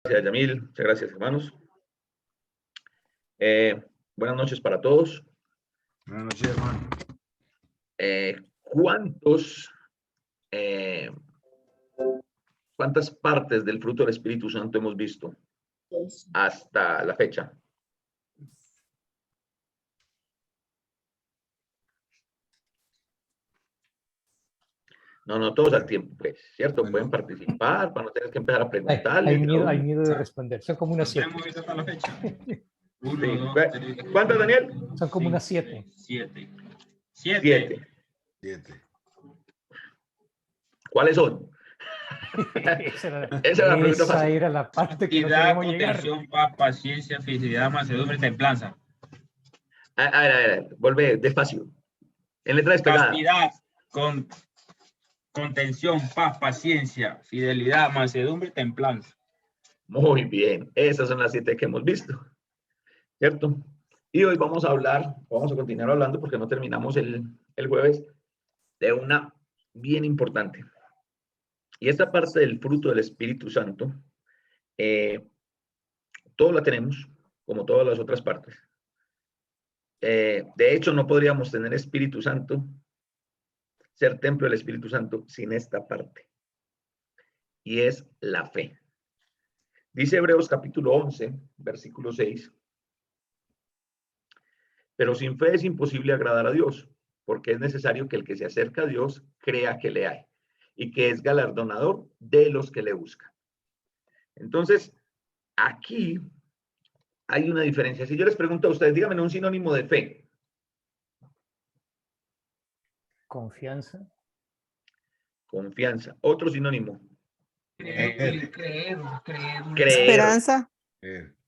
Gracias, Yamil. Muchas gracias, hermanos. Buenas noches para todos. Buenas noches, hermano. ¿Cuántas partes del fruto del Espíritu Santo hemos visto hasta la fecha? No todos al tiempo, pues, ¿cierto? Bueno. Pueden participar para no tener que empezar a preguntarle. Hay miedo de responder. Son como unas 7. Hemos visto hasta la fecha. Sí. 1, 2, 3. ¿Cuántas, Daniel? Son como unas 7. 7. 7. 7. ¿Cuáles son? Esa era la pregunta fácil. esa era la parte que no Castidad, queríamos llegar. contención, paz, paciencia, fidelidad, mansedumbre, templanza. A ver, volve despacio. En letra despegada. Castidad, contención, paz, paciencia, fidelidad, mansedumbre, templanza. Muy bien. Esas son las 7 que hemos visto. ¿Cierto? Y hoy vamos a continuar hablando porque no terminamos el jueves, de una bien importante. Y esta parte del fruto del Espíritu Santo, todos la tenemos, como todas las otras partes. De hecho, no podríamos tener Espíritu Santo, ser templo del Espíritu Santo, sin esta parte. Y es la fe. Dice Hebreos capítulo 11, versículo 6. Pero sin fe es imposible agradar a Dios, porque es necesario que el que se acerca a Dios crea que le hay y que es galardonador de los que le buscan. Entonces, aquí hay una diferencia. Si yo les pregunto a ustedes, díganme un sinónimo de fe. Confianza. Confianza. Otro sinónimo. Creer. Esperanza.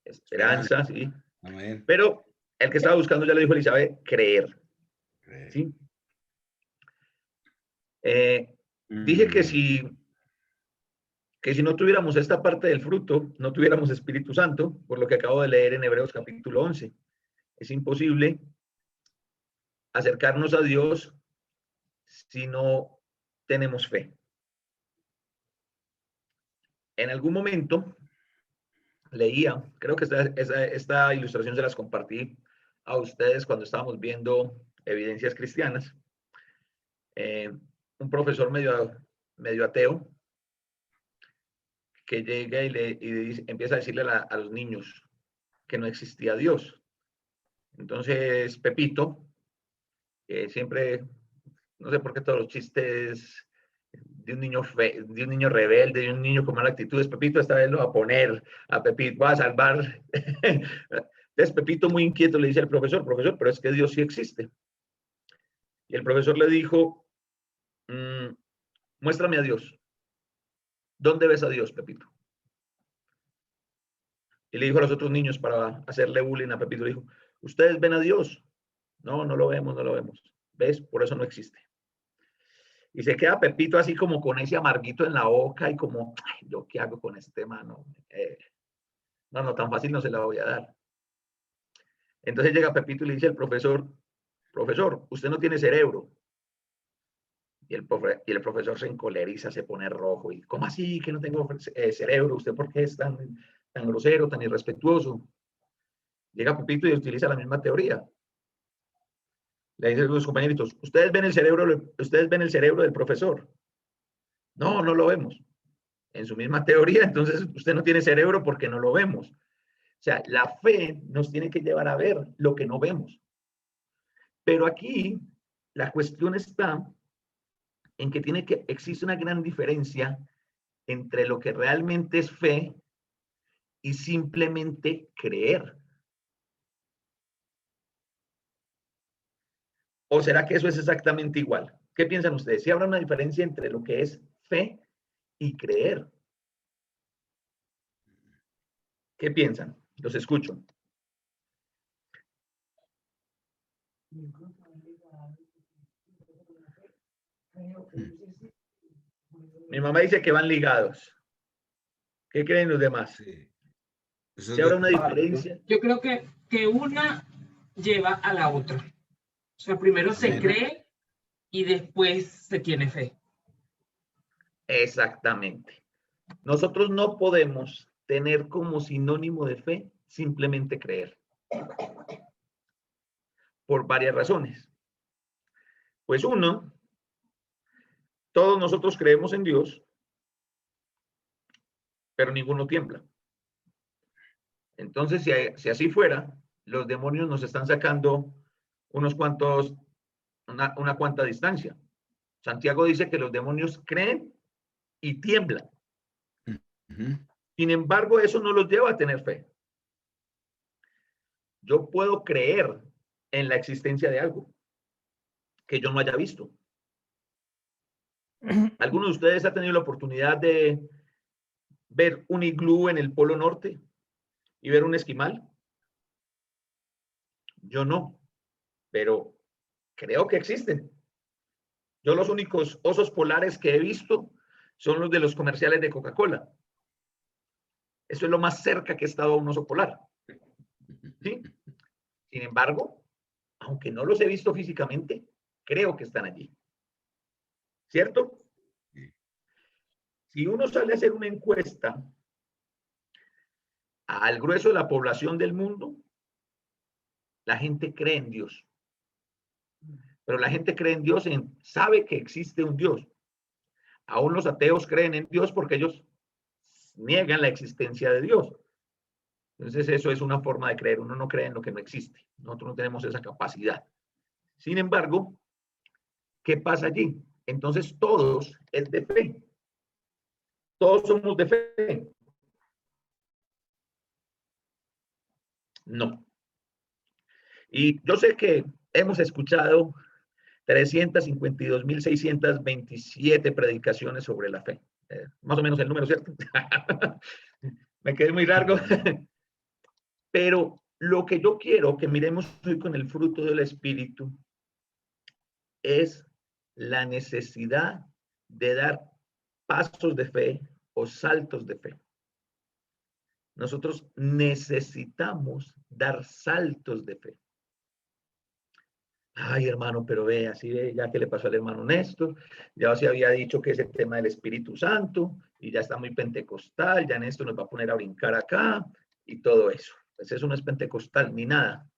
Esperanza, sí. Amén. Pero el que estaba buscando, ya lo dijo Elizabeth, creer. ¿Sí? Dije que si no tuviéramos esta parte del fruto, no tuviéramos Espíritu Santo, por lo que acabo de leer en Hebreos capítulo 11. Es imposible acercarnos a Dios si no tenemos fe. En algún momento leía, creo que esta ilustración se las compartí a ustedes cuando estábamos viendo Evidencias Cristianas. Un profesor medio ateo que llega y empieza a decirle a los niños que no existía Dios. Entonces Pepito, siempre, no sé por qué todos los chistes de un niño rebelde, de un niño con malas actitudes, Pepito esta vez lo va a poner a Pepito, va a salvar. Entonces Pepito muy inquieto le dice al profesor, pero es que Dios sí existe. Y el profesor le dijo, muéstrame a Dios. ¿Dónde ves a Dios, Pepito? Y le dijo a los otros niños para hacerle bullying a Pepito, le dijo, ¿ustedes ven a Dios? No lo vemos. ¿Ves? Por eso no existe. Y se queda Pepito así como con ese amarguito en la boca y como, ay, ¿yo qué hago con este mano? No, tan fácil no se la voy a dar. Entonces llega Pepito y le dice al profesor, usted no tiene cerebro. Y el profesor se encoleriza, se pone rojo. Y ¿cómo así que no tengo cerebro? ¿Usted por qué es tan grosero, tan irrespetuoso? Llega Pepito y utiliza la misma teoría. Le dice a los compañeritos, ¿ustedes ven el cerebro del profesor? No lo vemos. En su misma teoría, entonces usted no tiene cerebro porque no lo vemos. O sea, la fe nos tiene que llevar a ver lo que no vemos. Pero aquí la cuestión está en que existe una gran diferencia entre lo que realmente es fe y simplemente creer. ¿O será que eso es exactamente igual? ¿Qué piensan ustedes? ¿Si habrá una diferencia entre lo que es fe y creer? ¿Qué piensan? Los escucho. Mi mamá dice que van ligados. ¿Qué creen los demás? Sí. ¿Si habrá una diferencia? Yo creo que una lleva a la otra. O sea, primero se cree y después se tiene fe. Exactamente. Nosotros no podemos tener como sinónimo de fe simplemente creer. Por varias razones. Pues uno, todos nosotros creemos en Dios, pero ninguno tiembla. Entonces, si así fuera, los demonios nos están sacando una cuanta distancia. Santiago dice que los demonios creen y tiemblan. Sin embargo, eso no los lleva a tener fe. Yo puedo creer en la existencia de algo que yo no haya visto. ¿Alguno de ustedes ha tenido la oportunidad de ver un iglú en el Polo Norte y ver un esquimal? Yo no, pero creo que existen. Yo los únicos osos polares que he visto son los de los comerciales de Coca-Cola. Eso es lo más cerca que he estado a un oso polar. ¿Sí? Sin embargo, aunque no los he visto físicamente, creo que están allí. ¿Cierto? Si uno sale a hacer una encuesta al grueso de la población del mundo, la gente cree en Dios. Pero la gente cree en Dios, sabe que existe un Dios. Aún los ateos creen en Dios porque ellos niegan la existencia de Dios. Entonces eso es una forma de creer. Uno no cree en lo que no existe. Nosotros no tenemos esa capacidad. Sin embargo, ¿qué pasa allí? Entonces todos es de fe. Todos somos de fe. No. Y yo sé que hemos escuchado 352.627 predicaciones sobre la fe. Más o menos el número, ¿cierto? Me quedé muy largo. Pero lo que yo quiero que miremos hoy con el fruto del Espíritu es la necesidad de dar pasos de fe o saltos de fe. Nosotros necesitamos dar saltos de fe. Ay, hermano, pero ve, así ve, ya que le pasó al hermano Néstor, ya se había dicho que es el tema del Espíritu Santo, y ya está muy pentecostal, ya Néstor nos va a poner a brincar acá, y todo eso. Pues eso no es pentecostal, ni nada.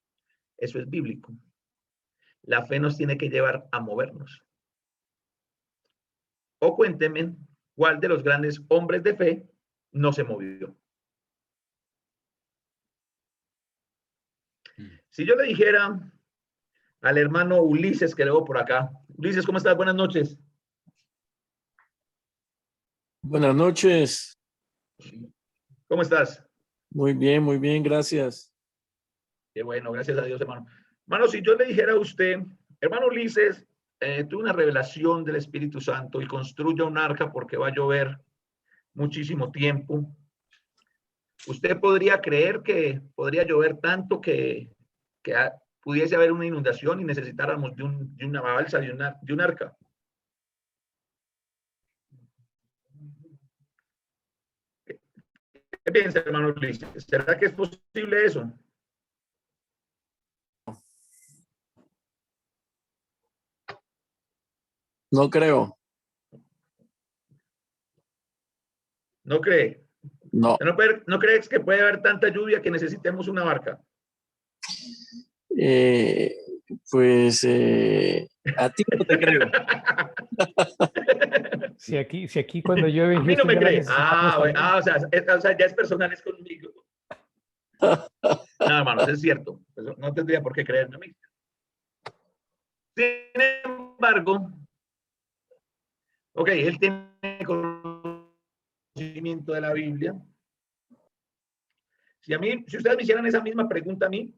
Eso es bíblico. La fe nos tiene que llevar a movernos. O cuéntenme, ¿cuál de los grandes hombres de fe no se movió? Si yo le dijera al hermano Ulises, que le veo por acá. Ulises, ¿cómo estás? Buenas noches. Buenas noches. ¿Cómo estás? Muy bien, gracias. Qué bueno, gracias a Dios, hermano. Hermano, si yo le dijera a usted, hermano Ulises, tuve una revelación del Espíritu Santo y construya un arca porque va a llover muchísimo tiempo. ¿Usted podría creer que podría llover tanto que pudiese haber una inundación y necesitáramos de una balsa, de un arca? ¿Qué piensa, hermano Ulises? ¿Será que es posible eso? No creo. ¿No cree? No. ¿No crees que puede haber tanta lluvia que necesitemos una barca? A ti no te creo. Si aquí cuando llueve A en mí no Houston me ya la cree. necesitamos también. O sea, ya es personal, es conmigo. No, hermano, eso es cierto. Eso no tendría por qué creerme a mí. Sin embargo, ok, él tiene conocimiento de la Biblia. Si ustedes me hicieran esa misma pregunta a mí,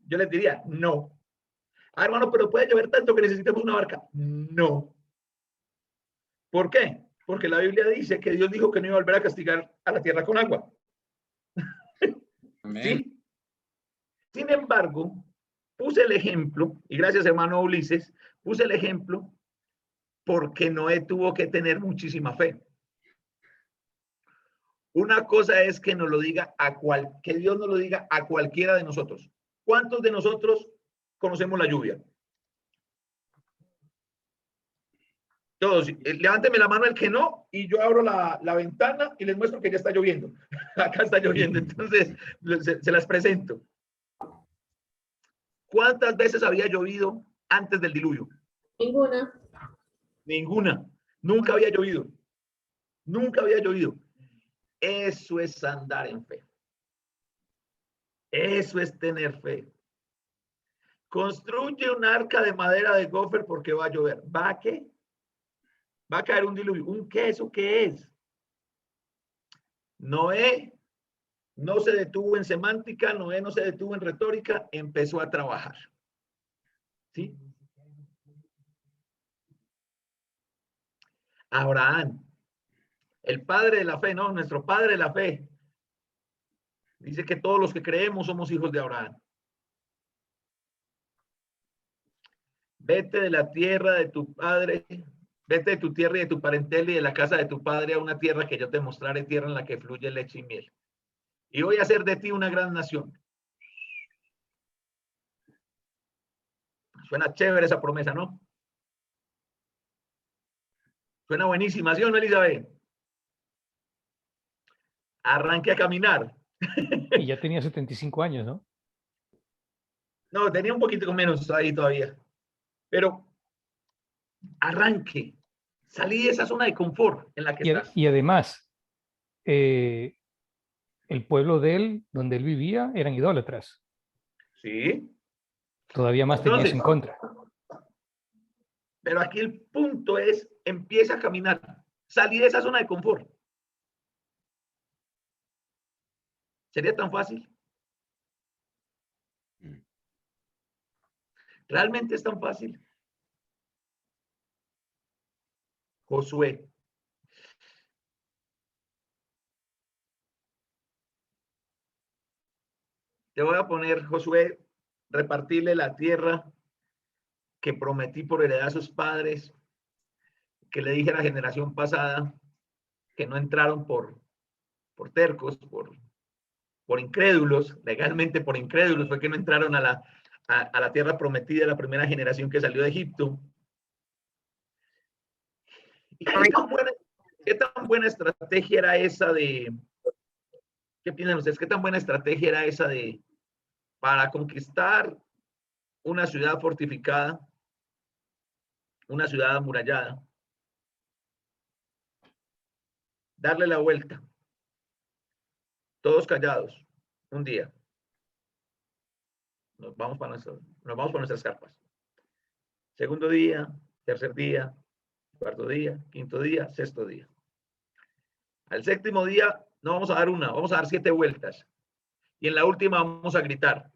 yo les diría, no. Ah, hermano, pero puede llover tanto que necesitemos una barca. No. ¿Por qué? Porque la Biblia dice que Dios dijo que no iba a volver a castigar a la tierra con agua. ¿Sí? Sin embargo, puse el ejemplo, y gracias hermano Ulises, puse el ejemplo porque Noé tuvo que tener muchísima fe. Una cosa es que nos lo diga que Dios nos lo diga a cualquiera de nosotros. ¿Cuántos de nosotros conocemos la lluvia? Todos, levánteme la mano el que no, y yo abro la ventana y les muestro que ya está lloviendo. Acá está lloviendo, entonces se las presento. ¿Cuántas veces había llovido antes del diluvio? Ninguna. Ninguna. Nunca había llovido. Nunca había llovido. Eso es andar en fe. Eso es tener fe. Construye un arca de madera de gofer porque va a llover. ¿Va a qué? Va a caer un diluvio. ¿Un qué? ¿Eso qué es? Noé no se detuvo en semántica, Noé no se detuvo en retórica, empezó a trabajar. ¿Sí? Abraham, el padre de la fe, no, nuestro padre de la fe. Dice que todos los que creemos somos hijos de Abraham. Vete de la tierra de tu padre, vete de tu tierra y de tu parentela y de la casa de tu padre a una tierra que yo te mostraré, tierra en la que fluye leche y miel. Y voy a hacer de ti una gran nación. Suena chévere esa promesa, ¿no? Suena buenísima, ¿sí o no, Elizabeth? Arranque a caminar. Y ya tenía 75 años, ¿no? No, tenía un poquito menos ahí todavía. Pero arranque. Salí de esa zona de confort en la que estás. Y además, el pueblo de él, donde él vivía, eran idólatras. Sí. Todavía más tenía eso en contra. Pero aquí el punto es, empieza a caminar. Salí de esa zona de confort. ¿Sería tan fácil? ¿Realmente es tan fácil? Josué. Te voy a poner, Josué, repartirle la tierra que prometí por heredad a sus padres, que le dije a la generación pasada que no entraron por tercos, por incrédulos, legalmente por incrédulos, fue que no entraron a la tierra prometida, la primera generación que salió de Egipto. ¿Y qué tan buena estrategia era esa de, qué piensan ustedes, qué tan buena estrategia era esa de, para conquistar una ciudad fortificada, una ciudad amurallada, darle la vuelta, todos callados, un día, nos vamos para nuestras carpas. Segundo día, tercer día, cuarto día, quinto día, sexto día. Al séptimo día no vamos a dar una, vamos a dar 7 vueltas. Y en la última vamos a gritar.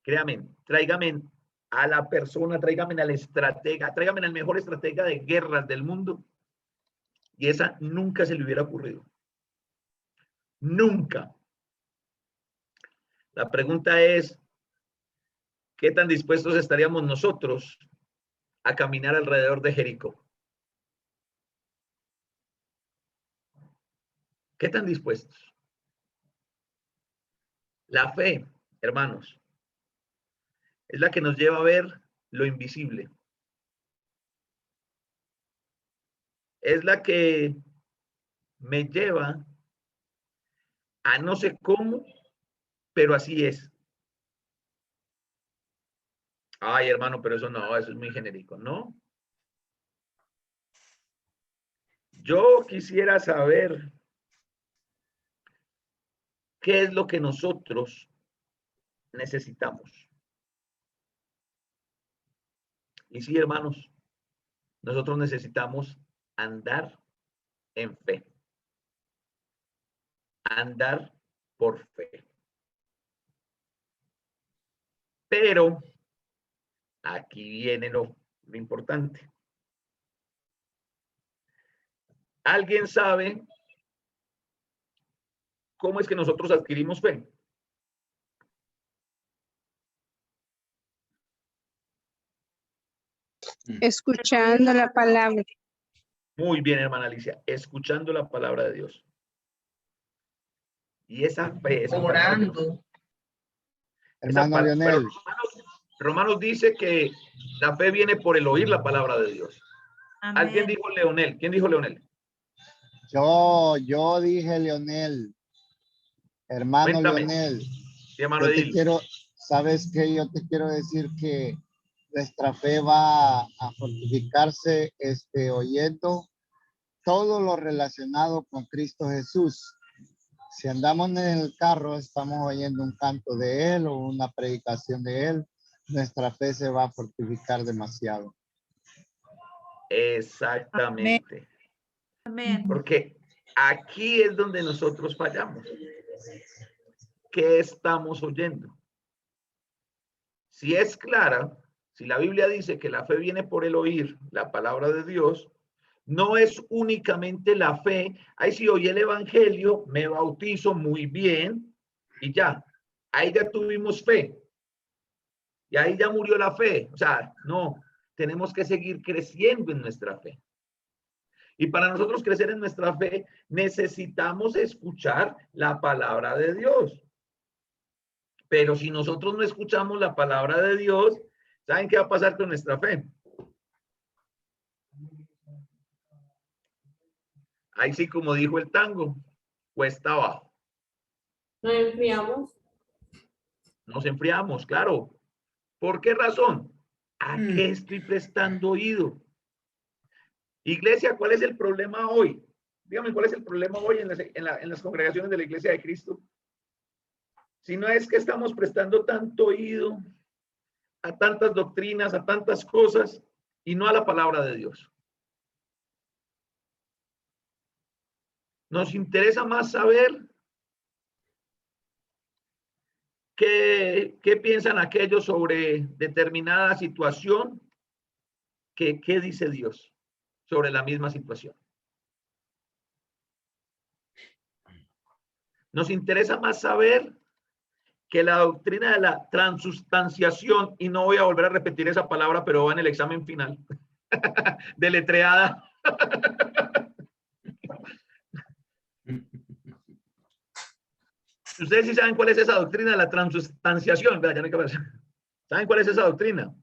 Créame, tráigame a la persona, tráigame al estratega, tráigame al mejor estratega de guerras del mundo. Y esa nunca se le hubiera ocurrido. Nunca. La pregunta es, ¿qué tan dispuestos estaríamos nosotros a caminar alrededor de Jericó? ¿Qué tan dispuestos? La fe, hermanos, es la que nos lleva a ver lo invisible. Es la que me lleva a no sé cómo, pero así es. Ay, hermano, pero eso no, eso es muy genérico, ¿no? Yo quisiera saber qué es lo que nosotros necesitamos. Y sí, hermanos, nosotros necesitamos andar en fe. Andar por fe. Pero aquí viene lo importante. ¿Alguien sabe cómo es que nosotros adquirimos fe? Escuchando la palabra. Muy bien, hermana Alicia, escuchando la palabra de Dios. Y esa fe, esa orando. Esa Hermano Lionel. Romanos dice que la fe viene por el oír la palabra de Dios. ¿Alguien Amén. dijo Leonel? ¿Quién dijo Leonel? Yo dije Leonel, hermano Cuéntame. Leonel, Sí, hermano yo te Edil. quiero, sabes que yo te quiero decir que nuestra fe va a fortificarse oyendo todo lo relacionado con Cristo Jesús. Si andamos en el carro, estamos oyendo un canto de Él o una predicación de Él, nuestra fe se va a fortificar demasiado. Exactamente. Amén. Porque aquí es donde nosotros fallamos. ¿Qué estamos oyendo? Si es clara, si la Biblia dice que la fe viene por el oír la palabra de Dios, no es únicamente la fe. Ahí sí oí el evangelio, me bautizo muy bien y ya. Ahí ya tuvimos fe. Y ahí ya murió la fe. O sea, no, tenemos que seguir creciendo en nuestra fe. Y para nosotros crecer en nuestra fe, necesitamos escuchar la palabra de Dios. Pero si nosotros no escuchamos la palabra de Dios, ¿saben qué va a pasar con nuestra fe? Ahí sí, como dijo el tango, cuesta abajo. Nos enfriamos. Nos enfriamos, claro. ¿Por qué razón? ¿A qué estoy prestando oído? Iglesia, ¿cuál es el problema hoy? Dígame, ¿cuál es el problema hoy en las congregaciones de la Iglesia de Cristo? Si no es que estamos prestando tanto oído a tantas doctrinas, a tantas cosas, y no a la palabra de Dios. Nos interesa más saber qué piensan aquellos sobre determinada situación que qué dice Dios sobre la misma situación. Nos interesa más saber que la doctrina de la transustanciación, y no voy a volver a repetir esa palabra, pero va en el examen final, deletreada. Ustedes sí saben cuál es esa doctrina de la transustanciación, ¿verdad? Ya no hay que ver. ¿Saben cuál es esa doctrina?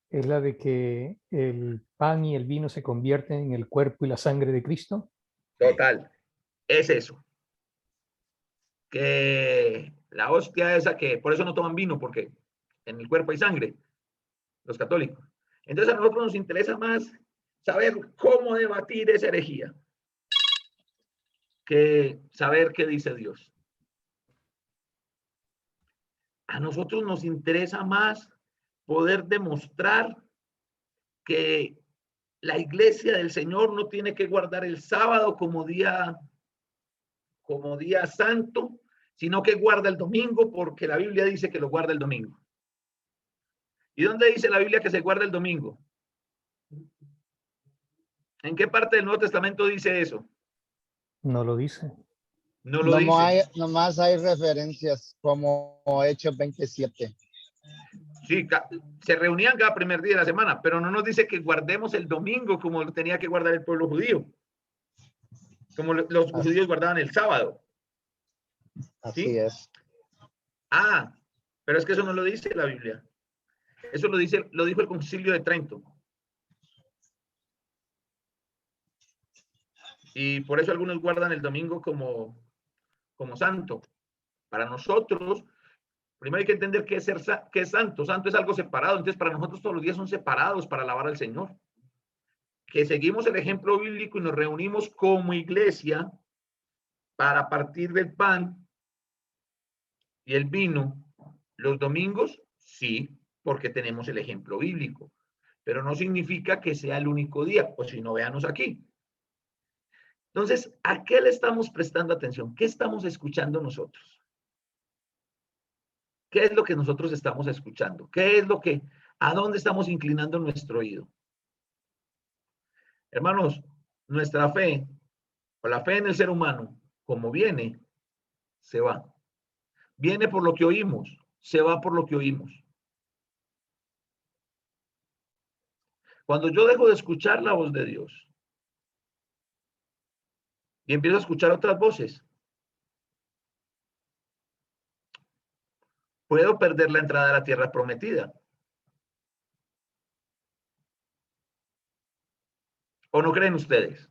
Es la de que el pan y el vino se convierten en el cuerpo y la sangre de Cristo. Total, es eso. Que la hostia esa, que por eso no toman vino, porque en el cuerpo hay sangre, los católicos. Entonces a nosotros nos interesa más saber cómo debatir esa herejía que saber qué dice Dios. A nosotros nos interesa más poder demostrar que la iglesia del Señor no tiene que guardar el sábado como día santo, sino que guarda el domingo, porque la Biblia dice que lo guarda el domingo. ¿Y dónde dice la Biblia que se guarda el domingo? ¿En qué parte del Nuevo Testamento dice eso? No lo dice. No lo dice. Nomás hay referencias como Hechos 27. Sí, se reunían cada primer día de la semana, pero no nos dice que guardemos el domingo como lo tenía que guardar el pueblo judío, como los judíos guardaban el sábado. Así ¿Sí? es. Ah, pero es que eso no lo dice la Biblia. Eso lo dijo el Concilio de Trento. Y por eso algunos guardan el domingo como santo. Para nosotros, primero hay que entender qué es santo. Santo es algo separado. Entonces, para nosotros todos los días son separados para alabar al Señor. Que seguimos el ejemplo bíblico y nos reunimos como iglesia para partir del pan y el vino los domingos, sí, porque tenemos el ejemplo bíblico. Pero no significa que sea el único día. Pues si no, véanos aquí. Entonces, ¿a qué le estamos prestando atención? ¿Qué estamos escuchando nosotros? ¿Qué es lo que nosotros estamos escuchando? ¿Qué es a dónde estamos inclinando nuestro oído? Hermanos, nuestra fe, o la fe en el ser humano, como viene, se va. Viene por lo que oímos, se va por lo que oímos. Cuando yo dejo de escuchar la voz de Dios y empiezo a escuchar otras voces, puedo perder la entrada a la tierra prometida. ¿O no creen ustedes?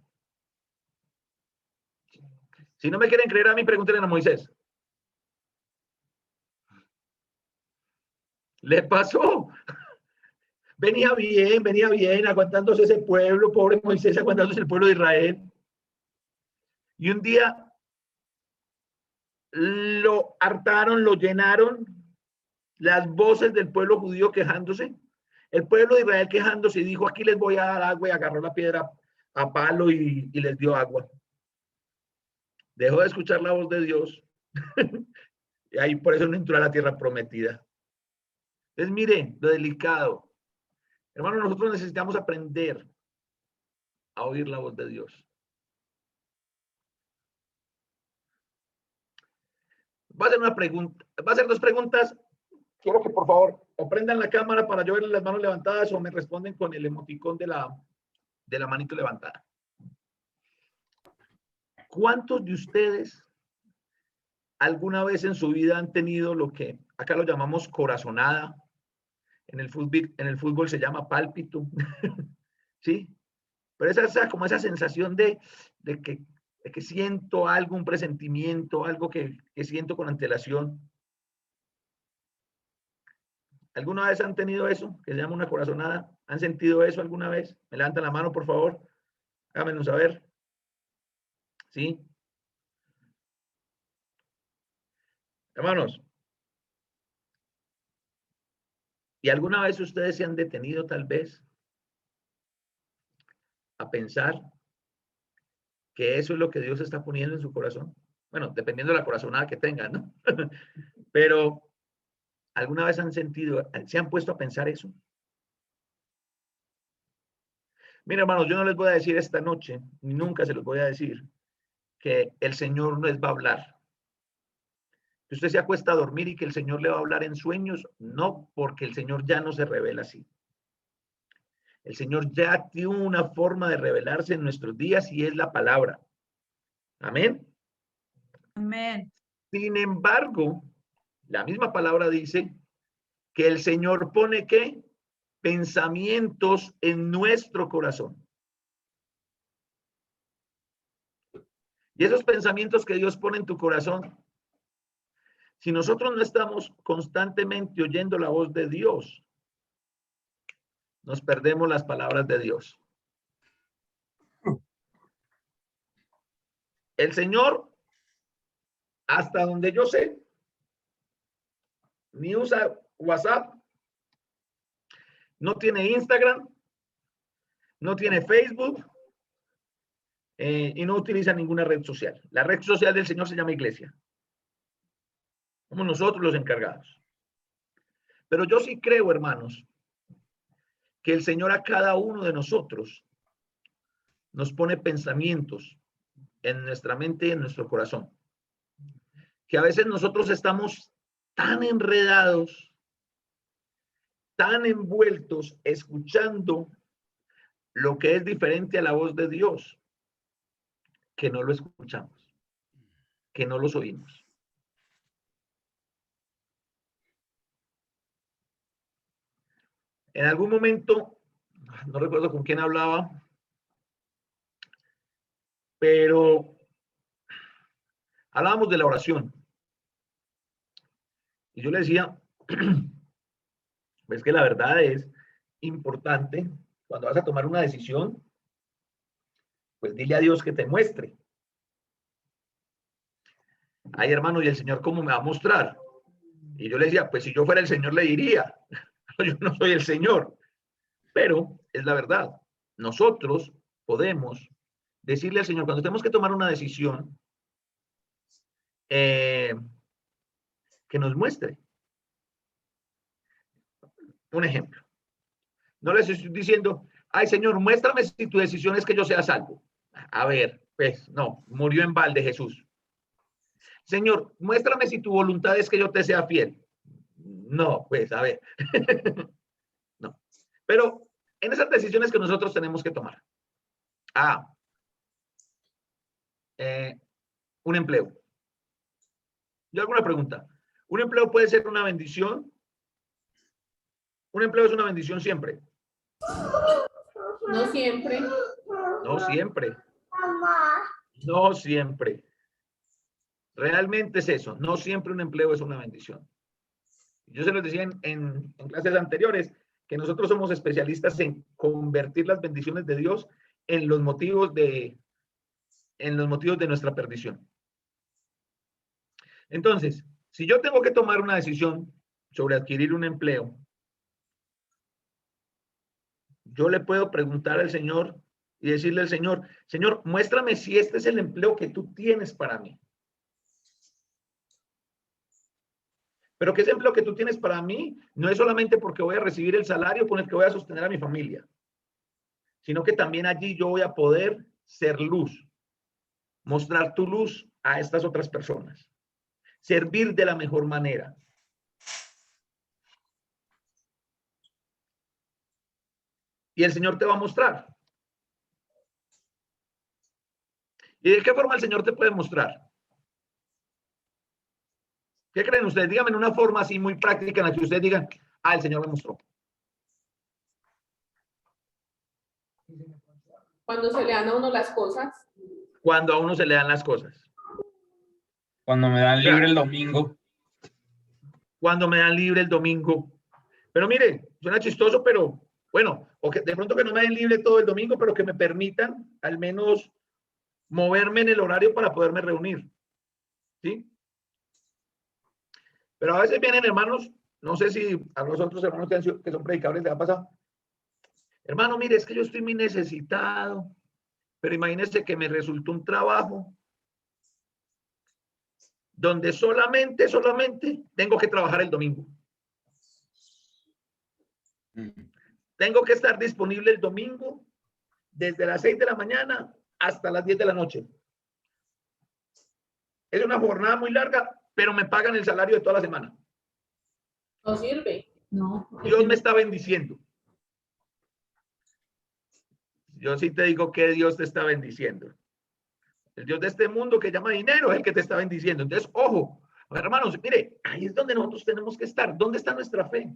Si no me quieren creer a mí, pregúntenle a Moisés. Le pasó. Venía bien, aguantándose ese pueblo, pobre Moisés, aguantándose el pueblo de Israel. Y un día lo hartaron, lo llenaron, las voces del pueblo judío quejándose, el pueblo de Israel quejándose y dijo, aquí les voy a dar agua, y agarró la piedra a palo y les dio agua. Dejó de escuchar la voz de Dios y ahí por eso no entró a la tierra prometida. Entonces mire lo delicado. Hermano, nosotros necesitamos aprender a oír la voz de Dios. Va a hacer una pregunta, va a hacer 2 preguntas. Quiero que por favor o prendan la cámara para yo ver las manos levantadas o me responden con el emoticón de la manito levantada. ¿Cuántos de ustedes alguna vez en su vida han tenido lo que acá lo llamamos corazonada? En el fútbol se llama pálpito, ¿sí? Pero esa como esa sensación de que siento algo, un presentimiento, algo que siento con antelación. ¿Alguna vez han tenido eso, que se llama una corazonada? ¿Han sentido eso alguna vez? Me levantan la mano, por favor. Háganmelo saber. ¿Sí? Hermanos, ¿y alguna vez ustedes se han detenido tal vez a pensar que eso es lo que Dios está poniendo en su corazón? Bueno, dependiendo de la corazonada que tengan, ¿no? Pero, ¿alguna vez han sentido, se han puesto a pensar eso? Mira, hermanos, yo no les voy a decir esta noche, ni nunca se los voy a decir, que el Señor no les va a hablar. Que usted se acuesta a dormir y que el Señor le va a hablar en sueños, no, porque el Señor ya no se revela así. El Señor ya tiene una forma de revelarse en nuestros días y es la palabra. Amén. Amén. Sin embargo, la misma palabra dice que el Señor pone ¿qué? Pensamientos en nuestro corazón. Y esos pensamientos que Dios pone en tu corazón, si nosotros no estamos constantemente oyendo la voz de Dios, nos perdemos las palabras de Dios. El Señor, hasta donde yo sé, ni usa WhatsApp, no tiene Instagram, no tiene Facebook y no utiliza ninguna red social. La red social del Señor se llama iglesia. Somos nosotros los encargados. Pero yo sí creo, hermanos, que el Señor a cada uno de nosotros nos pone pensamientos en nuestra mente y en nuestro corazón. Que a veces nosotros estamos tan enredados, tan envueltos, escuchando lo que es diferente a la voz de Dios, que no lo escuchamos, que no los oímos. En algún momento, no recuerdo con quién hablaba, pero hablábamos de la oración. Y yo le decía, ves que la verdad es importante, cuando vas a tomar una decisión, pues dile a Dios que te muestre. Ay, hermano, ¿y el Señor cómo me va a mostrar? Y yo le decía, pues si yo fuera el Señor le diría, yo no soy el Señor. Pero es la verdad. Nosotros podemos decirle al Señor, cuando tenemos que tomar una decisión, que nos muestre. Un ejemplo. No les estoy diciendo, ay Señor, muéstrame si tu decisión es que yo sea salvo. A ver, pues no, murió en balde Jesús. Señor, muéstrame si tu voluntad es que yo te sea fiel. No, pues a ver. No. Pero en esas decisiones que nosotros tenemos que tomar. Un empleo. Yo hago una pregunta. Un empleo puede ser una bendición. Un empleo es una bendición siempre. No siempre. No siempre. No siempre. Realmente es eso. No siempre un empleo es una bendición. Yo se los decía en clases anteriores que nosotros somos especialistas en convertir las bendiciones de Dios en los motivos de nuestra perdición. Entonces, si yo tengo que tomar una decisión sobre adquirir un empleo, yo le puedo preguntar al Señor y decirle al Señor, Señor, muéstrame si este es el empleo que tú tienes para mí. Pero que ese empleo que tú tienes para mí no es solamente porque voy a recibir el salario con el que voy a sostener a mi familia, sino que también allí yo voy a poder ser luz, mostrar tu luz a estas otras personas, servir de la mejor manera. Y el Señor te va a mostrar. ¿Y de qué forma el Señor te puede mostrar? ¿Qué creen ustedes? Díganme en una forma así muy práctica en la que ustedes digan, ah, el Señor me mostró. Cuando se le dan a uno las cosas. Cuando a uno se le dan las cosas. Cuando me dan libre el domingo. Cuando me dan libre el domingo. Pero mire, suena chistoso, pero bueno, o que de pronto que no me den libre todo el domingo, pero que me permitan al menos moverme en el horario para poderme reunir. ¿Sí? Pero a veces vienen hermanos, no sé si a los otros hermanos que son predicadores les ha pasado. Hermano, mire, es que yo estoy muy necesitado, pero imagínese que me resultó un trabajo donde solamente tengo que trabajar el domingo. Tengo que estar disponible el domingo desde las 6 de la mañana hasta las 10 de la noche. Es una jornada muy larga, pero me pagan el salario de toda la semana. No sirve. No. Dios me está bendiciendo. Yo sí te digo que Dios te está bendiciendo. El Dios de este mundo que llama dinero es el que te está bendiciendo. Entonces, ojo, hermanos, mire, ahí es donde nosotros tenemos que estar. ¿Dónde está nuestra fe?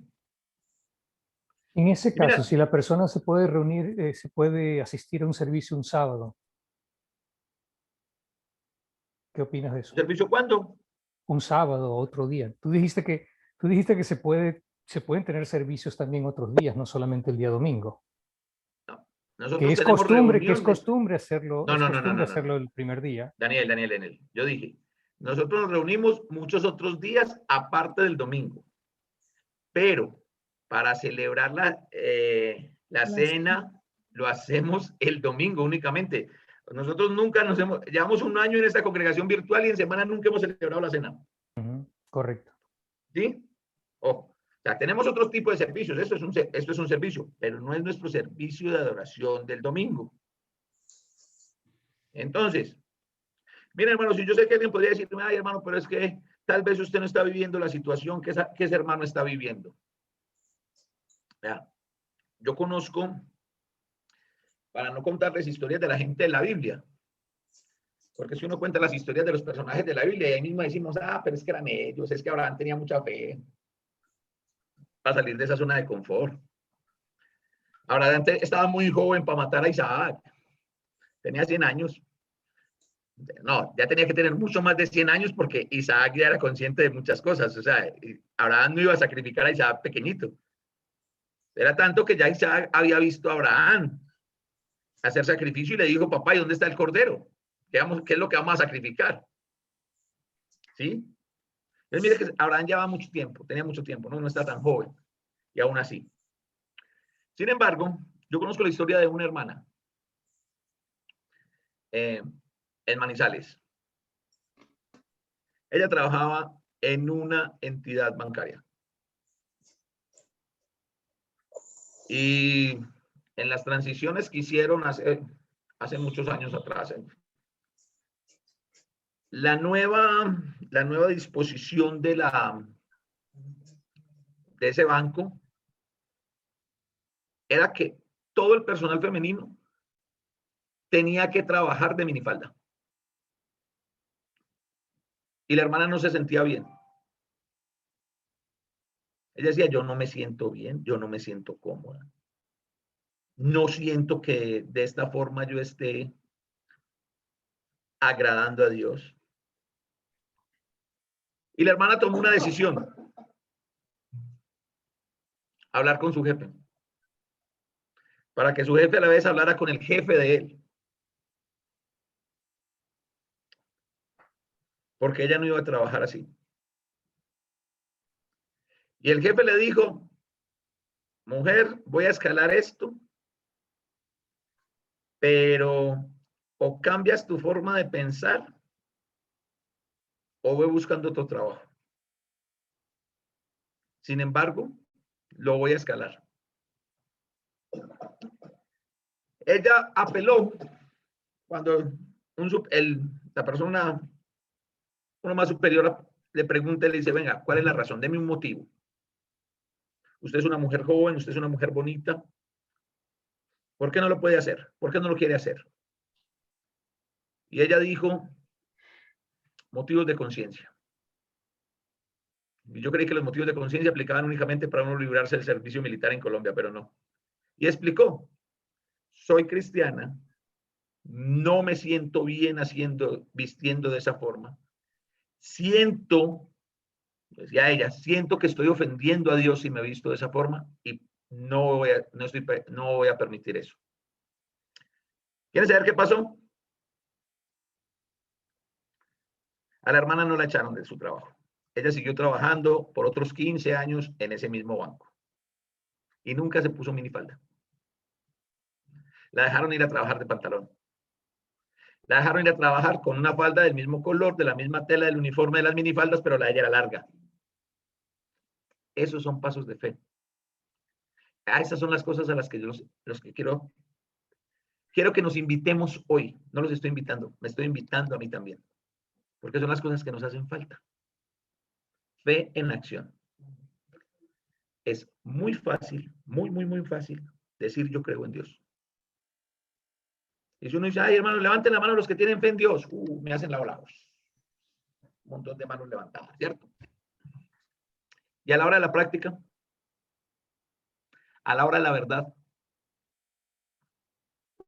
En ese caso, Mira, si la persona se puede reunir, se puede asistir a un servicio un sábado. ¿Qué opinas de eso? ¿servicio cuándo? Un sábado o otro día. Tú dijiste que se pueden tener servicios también otros días, no solamente el día domingo. No. Nosotros Que es tenemos costumbre hacerlo, No. hacerlo el primer día. Daniel. Yo dije, nosotros nos reunimos muchos otros días aparte del domingo. Pero para celebrar la cena, lo hacemos el domingo únicamente. Nosotros nunca llevamos un año en esta congregación virtual y en semana nunca hemos celebrado la cena. Correcto. ¿Sí? Ojo. O sea, tenemos otros tipos de servicios. Esto es un servicio, pero no es nuestro servicio de adoración del domingo. Entonces, miren, hermano, si yo sé que alguien podría decirme, ay, hermano, pero es que tal vez usted no está viviendo la situación que ese hermano está viviendo. Vea, yo conozco, para no contarles historias de la gente de la Biblia, porque si uno cuenta las historias de los personajes de la Biblia y ahí mismo decimos, ah, pero es que eran ellos, es que Abraham tenía mucha fe para salir de esa zona de confort. Abraham estaba muy joven para matar a Isaac, tenía 100 años. No, ya tenía que tener mucho más de 100 años porque Isaac ya era consciente de muchas cosas. O sea, Abraham no iba a sacrificar a Isaac pequeñito. Era tanto que ya Isaac había visto a Abraham hacer sacrificio y le dijo, papá, ¿y dónde está el cordero? ¿Qué es lo que vamos a sacrificar? ¿Sí? Entonces, mire que Abraham llevaba mucho tiempo, tenía mucho tiempo, no está tan joven. Y aún así. Sin embargo, yo conozco la historia de una hermana en Manizales. Ella trabajaba en una entidad bancaria. Y en las transiciones que hicieron hace muchos años atrás, la nueva disposición de ese banco era que todo el personal femenino tenía que trabajar de minifalda. Y la hermana no se sentía bien. Ella decía, yo no me siento bien, yo no me siento cómoda. No siento que de esta forma yo esté agradando a Dios. Y la hermana tomó una decisión. Hablar con su jefe. Para que su jefe a la vez hablara con el jefe de él. Porque ella no iba a trabajar así. Y el jefe le dijo, mujer, voy a escalar esto, pero o cambias tu forma de pensar o voy buscando otro trabajo. Sin embargo, lo voy a escalar. Ella apeló cuando la persona, uno más superior, le pregunta y le dice, venga, ¿cuál es la razón? Deme un motivo. Usted es una mujer joven, usted es una mujer bonita. ¿Por qué no lo puede hacer? ¿Por qué no lo quiere hacer? Y ella dijo, motivos de conciencia. Yo creí que los motivos de conciencia aplicaban únicamente para uno librarse del servicio militar en Colombia, pero no. Y explicó, soy cristiana, no me siento bien vistiendo de esa forma. Siento, decía ella, siento que estoy ofendiendo a Dios si me visto de esa forma y no voy a permitir eso. ¿Quieren saber qué pasó? A la hermana no la echaron de su trabajo. Ella siguió trabajando por otros 15 años en ese mismo banco. Y nunca se puso minifalda. La dejaron ir a trabajar de pantalón. La dejaron ir a trabajar con una falda del mismo color, de la misma tela del uniforme de las minifaldas, pero la de ella era larga. Esos son pasos de fe. Esas son las cosas a las que yo los que quiero que nos invitemos hoy. No los estoy invitando, me estoy invitando a mí también. Porque son las cosas que nos hacen falta. Fe en acción. Es muy fácil, muy fácil decir yo creo en Dios. Y si uno dice, ay hermano, levanten la mano los que tienen fe en Dios, me hacen la ola. Un montón de manos levantadas, ¿cierto? Y a la hora de la práctica, a la hora de la verdad,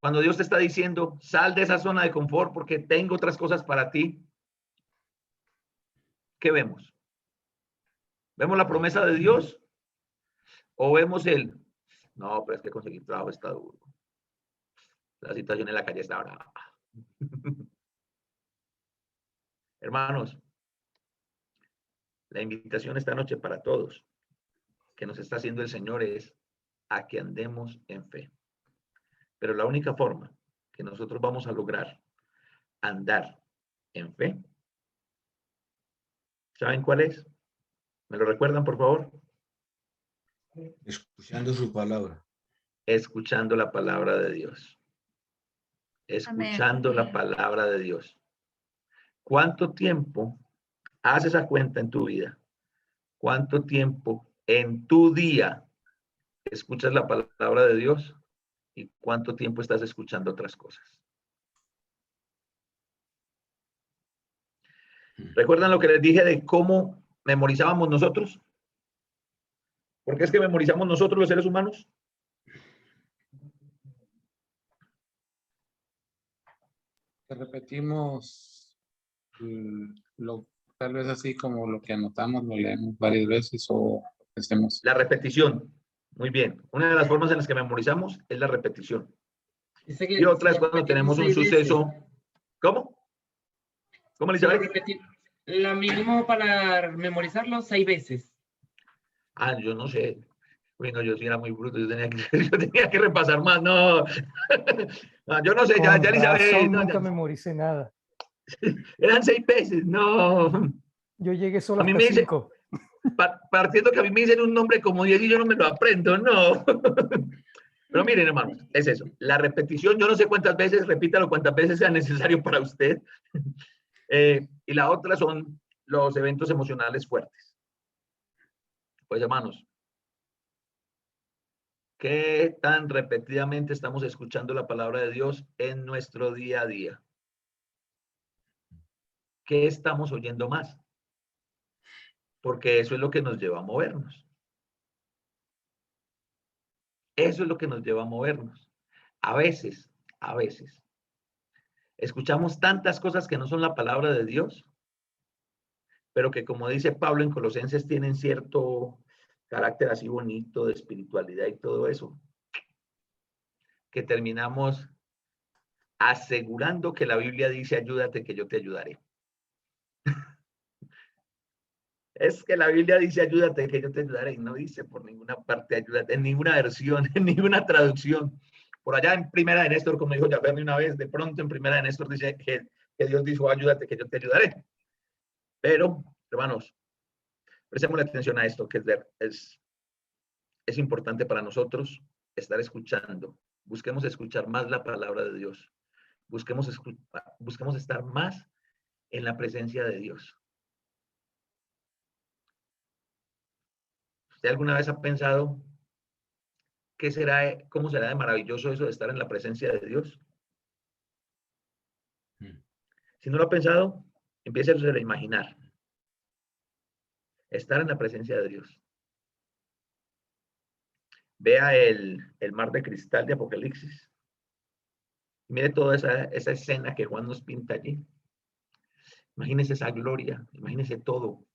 cuando Dios te está diciendo, sal de esa zona de confort porque tengo otras cosas para ti, ¿qué vemos? ¿Vemos la promesa de Dios? ¿O vemos no, pero es que conseguir trabajo está duro? La situación en la calle está brava. Hermanos, la invitación esta noche para todos que nos está haciendo el Señor es a que andemos en fe. Pero la única forma que nosotros vamos a lograr andar en fe, ¿saben cuál es? ¿Me lo recuerdan, por favor? Escuchando su palabra. Escuchando la palabra de Dios. Escuchando la palabra de Dios. ¿Cuánto tiempo haces esa cuenta en tu vida? ¿Cuánto tiempo en tu día escuchas la palabra de Dios? ¿Y cuánto tiempo estás escuchando otras cosas? ¿Recuerdan lo que les dije de cómo memorizábamos nosotros? ¿Por qué es que memorizamos nosotros los seres humanos? Repetimos tal vez así como lo que anotamos, lo leemos varias veces o hacemos. La repetición. Muy bien. Una de las formas en las que memorizamos es la repetición. Y otra es cuando tenemos un suceso. ¿Cómo? ¿Cómo, Elizabeth? La mínimo para memorizarlo 6 veces. Yo no sé. Bueno, yo sí era muy bruto. Yo tenía que repasar más. No. No, yo no sé. Ya Elizabeth. No, nunca memoricé nada. Eran 6 veces. No. Yo llegué solo a mí hasta me dice, 5. Partiendo que a mí me dicen un nombre como 10 y yo no me lo aprendo. No. Pero miren, hermanos, es eso. La repetición, yo no sé cuántas veces, repítalo cuántas veces sea necesario para usted. Y la otra son los eventos emocionales fuertes. Pues, hermanos, ¿qué tan repetidamente estamos escuchando la palabra de Dios en nuestro día a día? ¿Qué estamos oyendo más? Porque eso es lo que nos lleva a movernos. Eso es lo que nos lleva a movernos. A veces, escuchamos tantas cosas que no son la palabra de Dios, pero que, como dice Pablo en Colosenses, tienen cierto carácter así bonito de espiritualidad y todo eso, que terminamos asegurando que la Biblia dice, ayúdate que yo te ayudaré. Es que la Biblia dice, ayúdate que yo te ayudaré, y no dice por ninguna parte, ayúdate, en ninguna versión, en ninguna traducción. Por allá en Primera de Néstor, como dijo Javier una vez, de pronto en Primera de Néstor dice que Dios dijo, ayúdate que yo te ayudaré. Pero, hermanos, prestemos atención a esto, que es importante para nosotros estar escuchando. Busquemos escuchar más la palabra de Dios. Busquemos estar más en la presencia de Dios. ¿Usted alguna vez ha pensado cómo será de maravilloso eso de estar en la presencia de Dios? Si no lo ha pensado, empiece a imaginar. Estar en la presencia de Dios. Vea el mar de cristal de Apocalipsis. Mire toda esa escena que Juan nos pinta allí. Imagínese esa gloria, imagínese todo.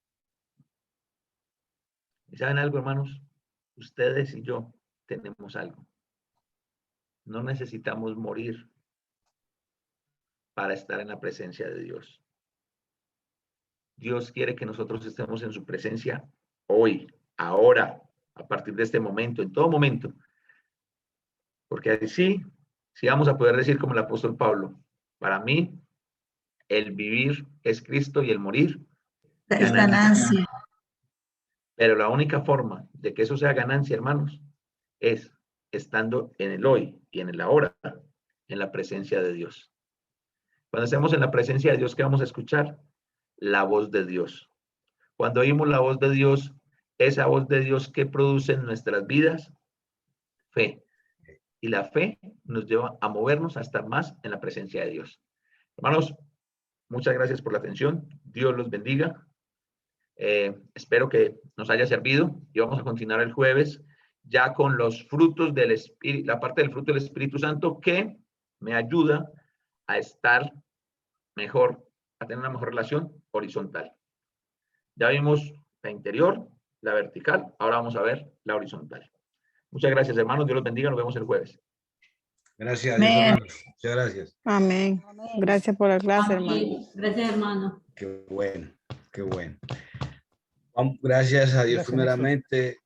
¿Y saben algo, hermanos? Ustedes y yo tenemos algo. No necesitamos morir para estar en la presencia de Dios. Dios quiere que nosotros estemos en su presencia hoy, ahora, a partir de este momento, en todo momento. Porque así, sí vamos a poder decir como el apóstol Pablo, para mí, el vivir es Cristo y el morir Es ganancia. Pero la única forma de que eso sea ganancia, hermanos, es estando en el hoy y en el ahora, en la presencia de Dios. Cuando estemos en la presencia de Dios, ¿qué vamos a escuchar? La voz de Dios. Cuando oímos la voz de Dios, esa voz de Dios que produce en nuestras vidas, fe. Y la fe nos lleva a movernos a estar más en la presencia de Dios. Hermanos, muchas gracias por la atención. Dios los bendiga. Espero que nos haya servido y vamos a continuar el jueves ya con los frutos del Espíritu, la parte del fruto del Espíritu Santo que me ayuda a estar mejor, a tener una mejor relación horizontal. Ya vimos la interior, la vertical, ahora vamos a ver la horizontal. Muchas gracias, hermanos. Dios los bendiga. Nos vemos el jueves. Gracias, Dios, hermanos. Muchas gracias. Amén. Gracias por la clase, hermano. Gracias, hermano. Qué bueno, qué bueno. Gracias a Dios Gracias, primeramente.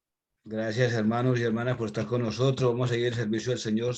Gracias, hermanos y hermanas, por estar con nosotros. Vamos a seguir el servicio del Señor